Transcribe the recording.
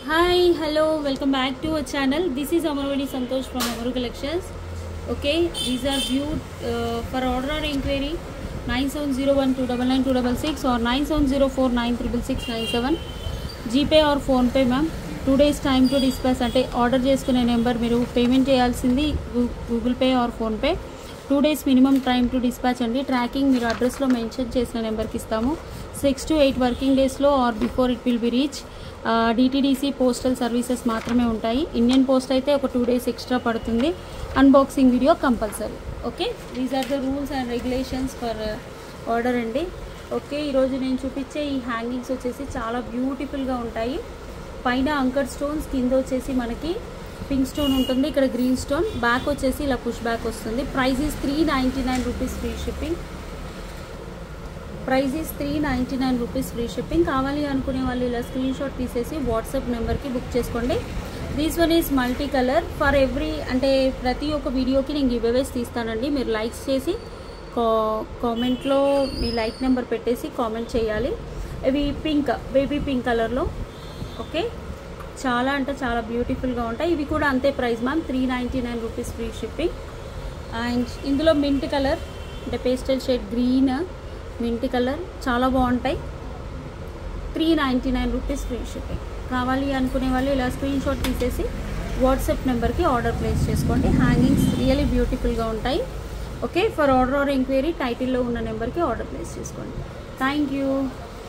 Hi, hello, welcome back to our channel. This is Amaravadi Santosh from Amaru Collections. Okay, these are viewed for order or inquiry 9701299266 or 9704966697. GPay or phone pay ma'am. 2 days time to dispatch అంటే order చేసుకునే number మీరు payment చేయాల్సింది Google pay or PhonePe. 2 days minimum time to dispatch అండి. Tracking మీరు అడ్రస్లో mention చేసిన నెంబర్కి ఇస్తాము. 6 to 8 వర్కింగ్ డేస్లో or before it will be reach. DTDC postal services మాత్రమే ఉంటాయి. ఇండియన్ పోస్ట్ అయితే ఒక 2 days ఎక్స్ట్రా పడుతుంది. Unboxing video compulsory. Okay, these are the rules and regulations for order అండి. ఓకే, ఈరోజు నేను చూపించే ఈ హ్యాంగింగ్స్ వచ్చేసి చాలా బ్యూటిఫుల్గా ఉంటాయి. పైన అంకర్ స్టోన్స్, కింద వచ్చేసి మనకి పింక్ స్టోన్ ఉంటుంది, ఇక్కడ గ్రీన్ స్టోన్, బ్యాక్ వచ్చేసి ఇలా పుష్ బ్యాక్ వస్తుంది. Price is 399 rupees free shipping. Price is 399 rupees free shipping. కావాలి అనుకునే వాళ్ళు ఇలా స్క్రీన్ షాట్ తీసేసి వాట్సాప్ నెంబర్కి బుక్ చేసుకోండి. This one is multi colour. For every అంటే ప్రతి ఒక్క వీడియోకి నేను గివ్ అవేస్ తీస్తానండి. మీరు లైక్స్ చేసి కామెంట్లో మీ లైక్ నెంబర్ పెట్టేసి కామెంట్ చేయాలి. ఇవి పింక్, బేబీ పింక్ కలర్లో. ఓకే, చాలా అంటే చాలా బ్యూటిఫుల్గా ఉంటాయి. ఇవి కూడా అంతే price ma'am, 399 rupees free shipping. And ఇందులో మింట్ కలర్ అంటే pastel shade green mint colour చాలా బాగుంటాయి. 399 రూపీస్ ఫ్రీ షిప్పింగ్. కావాలి అనుకునే వాళ్ళు ఇలా స్క్రీన్ షాట్ తీసేసి వాట్సాప్ నెంబర్కి ఆర్డర్ ప్లేస్ చేసుకోండి. హ్యాంగింగ్స్ రియలీ బ్యూటిఫుల్గా ఉంటాయి. Okay, for order or enquiry టైటిల్లో ఉన్న నెంబర్కి ఆర్డర్ ప్లేస్ చేసుకోండి. Thank you.